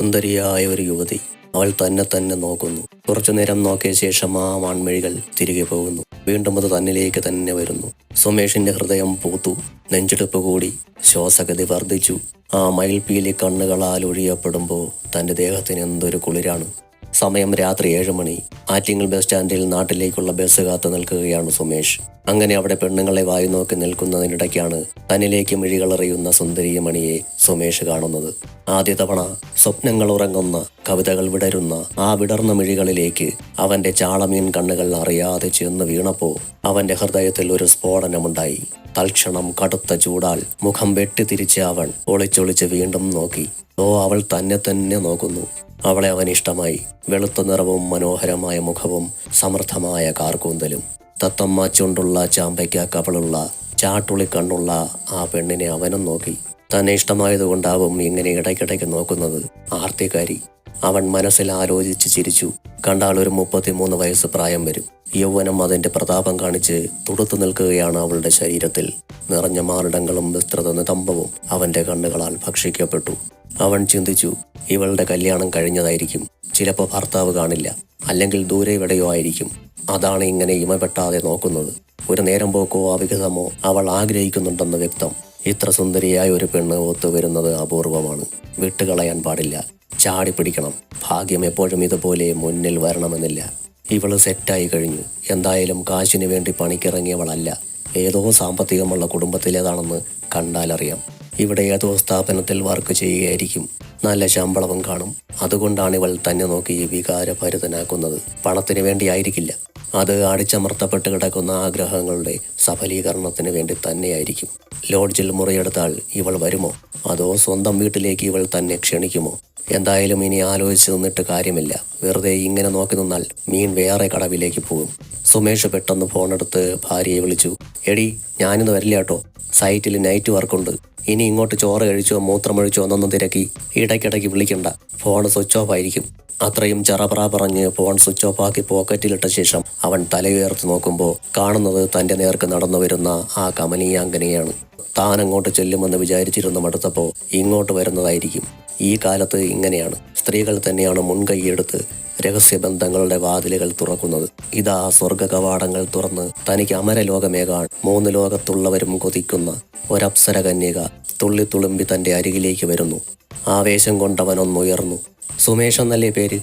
സുന്ദരിയായ ഒരു യുവതി. അവൾ തന്നെ നോക്കുന്നു. കുറച്ചു നേരം നോക്കിയ ശേഷം ആ വാൺമിഴികൾ തിരികെ പോകുന്നു. വീണ്ടും അത് തന്നിലേക്ക് തന്നെ വരുന്നു. സുമേഷിന്റെ ഹൃദയം പൂത്തു. നെഞ്ചെടുപ്പ് കൂടി. ശ്വാസഗതി വർദ്ധിച്ചു. ആ മയിൽപീലി കണ്ണുകളാൽ ഒഴിയപ്പെടുമ്പോൾ തന്റെ ദേഹത്തിന് എന്തൊരു കുളിരാണ്. സമയം രാത്രി 7 മണി. ആറ്റിങ്ങൽ ബസ് സ്റ്റാൻഡിൽ നാട്ടിലേക്കുള്ള ബസ് കാത്തു നിൽക്കുകയാണ് സുമേഷ്. അങ്ങനെ അവിടെ പെണ്ണുങ്ങളെ വായി നോക്കി നിൽക്കുന്നതിനിടയ്ക്കാണ് തന്നിലേക്ക് മിഴികളറിയുന്ന സുന്ദരിയമണിയെ സുമേഷ് കാണുന്നത്. ആദ്യ തവണ സ്വപ്നങ്ങൾ ഉറങ്ങുന്ന, കവിതകൾ വിടരുന്ന ആ വിടർന്ന മിഴികളിലേക്ക് അവന്റെ ചാളമീൻ കണ്ണുകൾ അറിയാതെ ചെന്ന് വീണപ്പോ അവന്റെ ഹൃദയത്തിൽ ഒരു സ്ഫോടനമുണ്ടായി. തൽക്ഷണം കടുത്ത ചൂടാൽ മുഖം വെട്ടിത്തിരിച്ച് അവൻ ഒളിച്ചൊളിച്ച് വീണ്ടും നോക്കി. അവൾ തന്നെ നോക്കുന്നു. അവളെ അവൻ ഇഷ്ടമായി. വെളുത്ത നിറവും മനോഹരമായ മുഖവും സമൃദ്ധമായ കാർകൂന്തലും തത്തമ്മ ചുണ്ടുള്ള ചാമ്പയ്ക്ക കവളുള്ള ചാട്ടുളി കണ്ണുള്ള ആ പെണ്ണിനെ അവനും നോക്കി. തന്നെ ഇഷ്ടമായതുകൊണ്ടാവും ഇങ്ങനെ ഇടയ്ക്കിടയ്ക്ക് നോക്കുന്നത്. ആർത്തിക്കാരി. അവൻ മനസ്സിൽ ആലോചിച്ച് ചിരിച്ചു. കണ്ടാൽ ഒരു 33 വയസ്സ് പ്രായം വരും. യൗവനം അതിന്റെ പ്രതാപം കാണിച്ച് തുടുത്തു നിൽക്കുകയാണ് അവളുടെ ശരീരത്തിൽ. നിറഞ്ഞ മാറിടങ്ങളും വിസ്തൃത നിതംബവും അവന്റെ കണ്ണുകളാൽ ഭക്ഷിക്കപ്പെട്ടു. അവൻ ചിന്തിച്ചു, ഇവളുടെ കല്യാണം കഴിഞ്ഞതായിരിക്കും. ചിലപ്പോൾ ഭർത്താവ് കാണില്ല, അല്ലെങ്കിൽ ദൂരെ എവിടെയോ ആയിരിക്കും. അതാണ് ഇങ്ങനെ ഇമപെട്ടാതെ നോക്കുന്നത്. ഒരു നേരം പോക്കോ അവിഹിതമോ അവൾ ആഗ്രഹിക്കുന്നുണ്ടെന്ന് വ്യക്തം. ഇത്ര സുന്ദരിയായ ഒരു പെണ്ണ് ഒത്തുവരുന്നത് അപൂർവമാണ്. വിട്ടുകളയാൻ പാടില്ല. ചാടി പിടിക്കണം. ഭാഗ്യം എപ്പോഴും ഇതുപോലെ മുന്നിൽ വരണമെന്നില്ല. ഇവള് സെറ്റായി കഴിഞ്ഞു. എന്തായാലും കാശിന് വേണ്ടി പണിക്കിറങ്ങിയവളല്ല. ഏതോ സാമ്പത്തികമുള്ള കുടുംബത്തിലേതാണെന്ന് കണ്ടാലറിയാം. ഇവിടെ ഏതോ സ്ഥാപനത്തിൽ വർക്ക് ചെയ്യുകയായിരിക്കും. നല്ല ശമ്പളവും കാണും. അതുകൊണ്ടാണ് ഇവൾ തന്നെ നോക്കി വികാരഭരിതനാക്കുന്നത്. പണത്തിന് വേണ്ടിയായിരിക്കില്ല. അത് അടിച്ചമർത്തപ്പെട്ട് കിടക്കുന്ന ആഗ്രഹങ്ങളുടെ സഫലീകരണത്തിന് വേണ്ടി തന്നെയായിരിക്കും. ലോഡ്ജിൽ മുറിയെടുത്താൽ ഇവൾ വരുമോ? അതോ സ്വന്തം വീട്ടിലേക്ക് ഇവൾ തന്നെ ക്ഷണിക്കുമോ? എന്തായാലും ഇനി ആലോചിച്ച് നിന്നിട്ട് കാര്യമില്ല. വെറുതെ ഇങ്ങനെ നോക്കി നിന്നാൽ മീൻ വേറെ കടവിലേക്ക് പോകും. സുമേഷ് പെട്ടെന്ന് ഫോണെടുത്ത് ഭാര്യയെ വിളിച്ചു. എടി, ഞാനിന്ന് വരില്ല കേട്ടോ. സൈറ്റിൽ നൈറ്റ് വർക്കുണ്ട്. ഇനി ഇങ്ങോട്ട് ചോറ് കഴിച്ചോ മൂത്രമൊഴിച്ചോ എന്നൊന്നും തിരക്കി ഇടയ്ക്കിടയ്ക്ക് വിളിക്കണ്ട. ഫോൺ സ്വിച്ച് ഓഫ് ആയിരിക്കും. അത്രയും ചറപറ പറഞ്ഞ് ഫോൺ സ്വിച്ച് ഓഫ് ആക്കി പോക്കറ്റിലിട്ട ശേഷം അവൻ തലയുയർത്തി നോക്കുമ്പോൾ കാണുന്നത് തന്റെ നേർക്ക് നടന്നു വരുന്ന ആ കമനീയാങ്കനെയാണ്. താൻ അങ്ങോട്ട് ചെല്ലുമെന്ന് വിചാരിച്ചിരുന്ന മടുത്തപ്പോൾ ഇങ്ങോട്ട് വരുന്നതായിരിക്കും. ഈ കാലത്ത് ഇങ്ങനെയാണ്. സ്ത്രീകൾ തന്നെയാണ് മുൻകൈയെടുത്ത് രഹസ്യബന്ധങ്ങളുടെ വാതിലുകൾ തുറക്കുന്നത്. ഇതാ സ്വർഗ കവാടങ്ങൾ തുറന്ന് തനിക്ക് അമരലോകമേകാൻ 3 ലോകത്തുള്ളവരും കൊതിക്കുന്ന ഒരപ്സര കന്യക തുള്ളിത്തുളുമ്പി തന്റെ അരികിലേക്ക് വരുന്നു. ആവേശം കൊണ്ടവനൊന്നുയർന്നു. സുമേഷ് എന്നല്ലേ പേര്?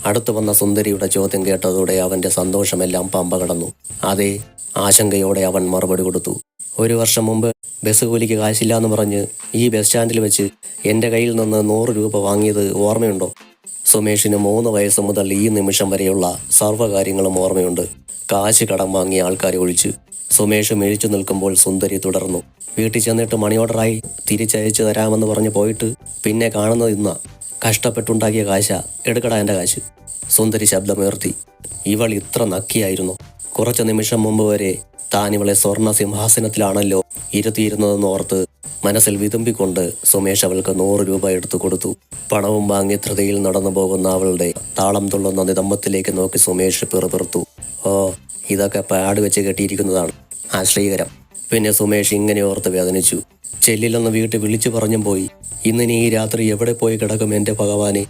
അടുത്തു വന്ന സുന്ദരിയുടെ ചോദ്യം കേട്ടതോടെ അവന്റെ സന്തോഷമെല്ലാം പമ്പ കടന്നു. അതേ, ആശങ്കയോടെ അവൻ മറുപടി കൊടുത്തു. 1 വർഷം മുമ്പ് ബസ് കൂലിക്ക് കാശില്ലാന്ന് പറഞ്ഞ് ഈ ബസ് സ്റ്റാൻഡിൽ വെച്ച് എൻ്റെ കയ്യിൽ നിന്ന് 100 രൂപ വാങ്ങിയത് ഓർമ്മയുണ്ടോ? സുമേഷിന് 3 വയസ്സ് മുതൽ ഈ നിമിഷം വരെയുള്ള സർവ്വകാര്യങ്ങളും ഓർമ്മയുണ്ട്. കാശ് കടം വാങ്ങിയ ആൾക്കാരെ ഒഴിച്ച്. സുമേഷ് മിഴിച്ചു നിൽക്കുമ്പോൾ സുന്ദരി തുടർന്നു. വീട്ടിൽ ചെന്നിട്ട് മണി ഓർഡറായി തിരിച്ചയച്ചു തരാമെന്ന് പറഞ്ഞ് പോയിട്ട് പിന്നെ കാണുന്നത് ഇന്ന. കഷ്ടപ്പെട്ടുണ്ടാക്കിയ കാശാ. എടുക്കടാ എൻ്റെ കാശ്. സുന്ദരി ശബ്ദമുയർത്തി. ഇവൾ ഇത്ര നക്കിയായിരുന്നു. കുറച്ചു നിമിഷം മുമ്പ് വരെ താൻ ഇവളെ സ്വർണ്ണ സിംഹാസനത്തിലാണല്ലോ ഇരുത്തിയിരുന്നതെന്ന് ഓർത്ത് മനസ്സിൽ വിതുമ്പിക്കൊണ്ട് സുമേഷ് അവൾക്ക് 100 രൂപ എടുത്തു കൊടുത്തു. പണവും വാങ്ങി ധൃതിയിൽ നടന്നു പോകുന്ന അവളുടെ താളം തുള്ളുന്ന നിതംബത്തിലേക്ക് നോക്കി സുമേഷ് പിറുപിറുത്തു. ഇതൊക്കെ പാട് വെച്ച് കെട്ടിയിരിക്കുന്നതാണ്. ആശ്രീകരം. പിന്നെ സുമേഷ് ഇങ്ങനെ ഓർത്ത് വേദനിച്ചു. ചെല്ലില്ലെന്ന് വീട്ടിൽ വിളിച്ചു പറഞ്ഞും പോയി. ഇന്നിനി ഈ രാത്രി എവിടെ പോയി കിടക്കും എൻ്റെ ഭഗവാനെ?